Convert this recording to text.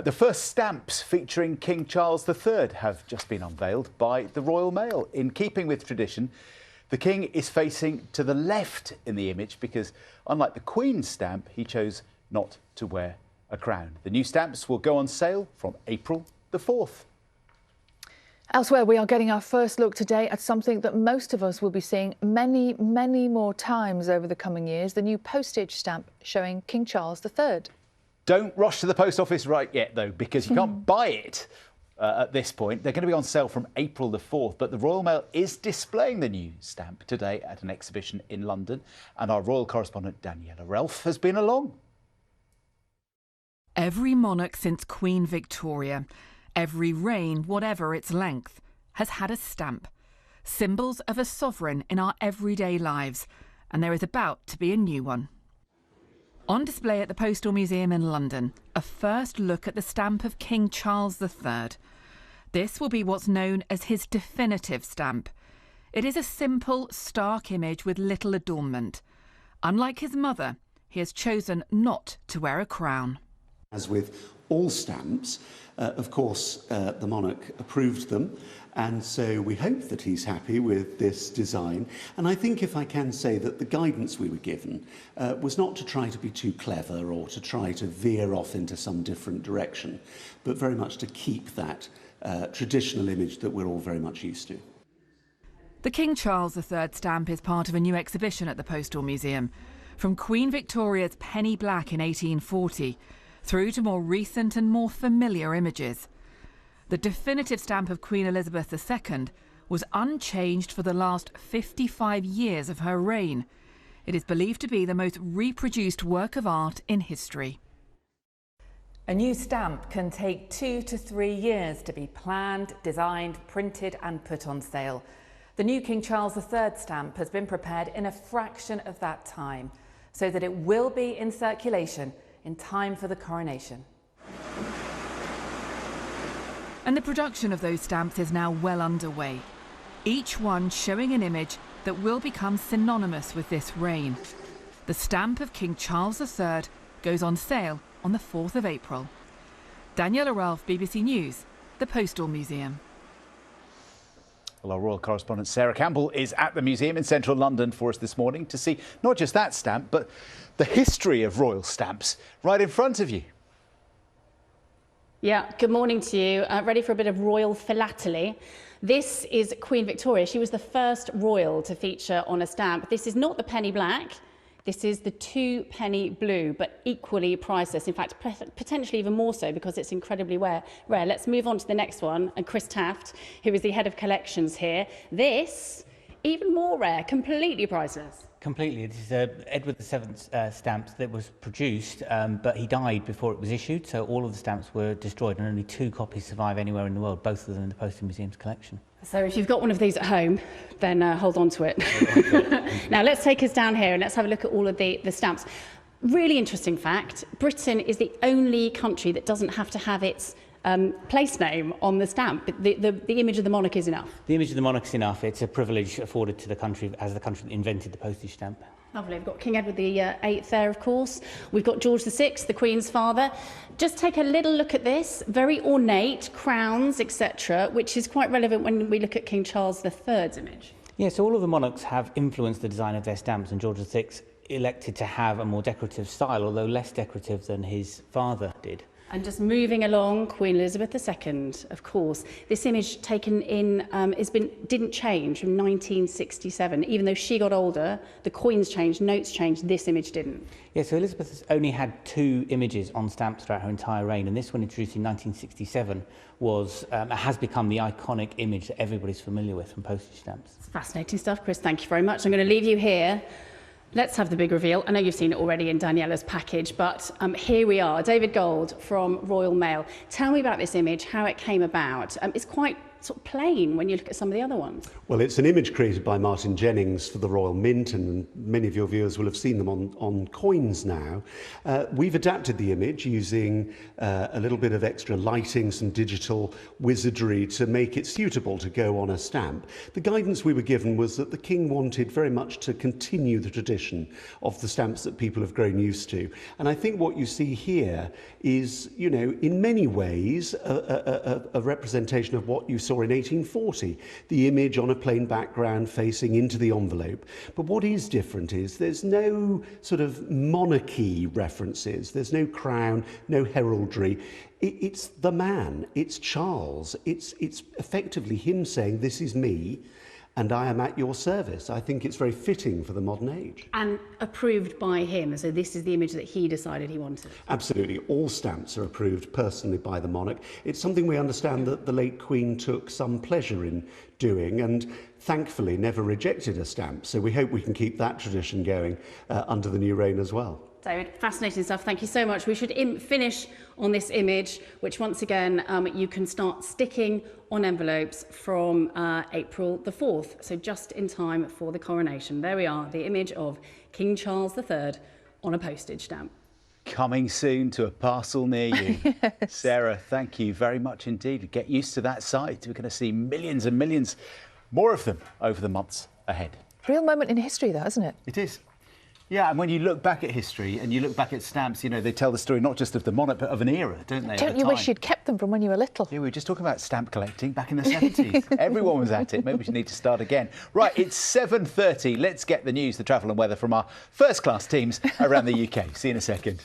The first stamps featuring King Charles III have just been unveiled by the Royal Mail. In keeping with tradition, the King is facing to the left in the image because, unlike the Queen's stamp, he chose not to wear a crown. The new stamps will go on sale from April the 4th. Elsewhere, we are getting our first look today at something that most of us will be seeing many, many more times over the coming years, the new postage stamp showing King Charles III. Don't rush to the post office right yet, though, because you can't buy it at this point. They're going to be on sale from April the 4th, but the Royal Mail is displaying the new stamp today at an exhibition in London, and our royal correspondent Daniela Relf has been along. Every monarch since Queen Victoria, every reign, whatever its length, has had a stamp. Symbols of a sovereign in our everyday lives, and there is about to be a new one. On display at the Postal Museum in London, a first look at the stamp of King Charles III. This will be what's known as his definitive stamp. It is a simple, stark image with little adornment. Unlike his mother, he has chosen not to wear a crown. As with all stamps, of course, the monarch approved them, and so we hope that he's happy with this design. And I think, if I can say, that the guidance we were given was not to try to be too clever or to try to veer off into some different direction, but very much to keep that traditional image that we're all very much used to. The King Charles III stamp is part of a new exhibition at the Postal Museum. From Queen Victoria's penny black in 1840 through to more recent and more familiar images. The definitive stamp of Queen Elizabeth II was unchanged for the last 55 years of her reign. It is believed to be the most reproduced work of art in history. A new stamp can take 2 to 3 years to be planned, designed, printed and put on sale. The new King Charles III stamp has been prepared in a fraction of that time, so that it will be in circulation in time for the coronation. And the production of those stamps is now well underway, each one showing an image that will become synonymous with this reign. The stamp of King Charles III goes on sale on the 4th of April. Daniela Relf, BBC News, the Postal Museum. Well, our royal correspondent Sarah Campbell is at the museum in central London for us this morning to see not just that stamp, but the history of royal stamps right in front of you. Yeah, good morning to you. Ready for a bit of royal philately? This is Queen Victoria. She was the first royal to feature on a stamp. This is not the penny black. This is the 2 penny blue, but equally priceless. In fact, potentially even more so because it's incredibly rare. Let's move on to the next one. And Chris Taft, who is the head of collections here. This, even more rare, completely priceless. Completely. This is Edward VII's stamp that was produced, but he died before it was issued, so all of the stamps were destroyed and only 2 copies survive anywhere in the world, both of them in the Postal Museum's collection. So if you've got one of these at home, then hold on to it. Now let's take us down here and let's have a look at all of the stamps. Really interesting fact, Britain is the only country that doesn't have to have its place name on the stamp. The image of the monarch is enough. The image of the monarch is enough. It's a privilege afforded to the country as the country that invented the postage stamp. Lovely. We've got King Edward VIII there, of course. We've got George VI, the Queen's father. Just take a little look at this. Very ornate, crowns, etc., which is quite relevant when we look at King Charles III's image. Yes, all of the monarchs have influenced the design of their stamps, and George VI elected to have a more decorative style, although less decorative than his father did. And just moving along, Queen Elizabeth II, of course. This image taken in didn't change from 1967. Even though she got older, the coins changed, notes changed, this image didn't. Yeah, so Elizabeth has only had 2 images on stamps throughout her entire reign, and this one, introduced in 1967, has become the iconic image that everybody's familiar with from postage stamps. It's fascinating stuff, Chris. Thank you very much. I'm going to leave you here. Let's have the big reveal. I know you've seen it already in Daniela's package, but here we are. David Gold from Royal Mail. Tell me about this image, how it came about. It's quite sort of plain when you look at some of the other ones. Well, it's an image created by Martin Jennings for the Royal Mint, and many of your viewers will have seen them on coins now. We've adapted the image using a little bit of extra lighting, some digital wizardry to make it suitable to go on a stamp. The guidance we were given was that the King wanted very much to continue the tradition of the stamps that people have grown used to. And I think what you see here is, you know, in many ways, a representation of what you saw in 1840, the image on a plain background facing into the envelope. But what is different is there's no sort of monarchy references, there's no crown, no heraldry. It's the man, it's Charles, it's effectively him saying, this is me, and I am at your service. I think it's very fitting for the modern age. And approved by him, so this is the image that he decided he wanted. Absolutely. All stamps are approved personally by the monarch. It's something we understand that the late Queen took some pleasure in doing, and thankfully never rejected a stamp. So we hope we can keep that tradition going under the new reign as well. David, fascinating stuff. Thank you so much. We should finish on this image, which once again you can start sticking on envelopes from April the 4th. So just in time for the coronation. There we are, the image of King Charles III on a postage stamp. Coming soon to a parcel near you. Yes. Sarah, thank you very much indeed. Get used to that sight. We're going to see millions and millions more of them over the months ahead. Real moment in history, though, isn't it? It is. Yeah, and when you look back at history and you look back at stamps, you know, they tell the story not just of the monarch, but of an era, don't they? Don't you wish you'd kept them from when you were little? Yeah, we were just talking about stamp collecting back in the 70s. Everyone was at it. Maybe we should need to start again. Right, it's 7:30. Let's get the news, the travel and weather from our first-class teams around the UK. See you in a second.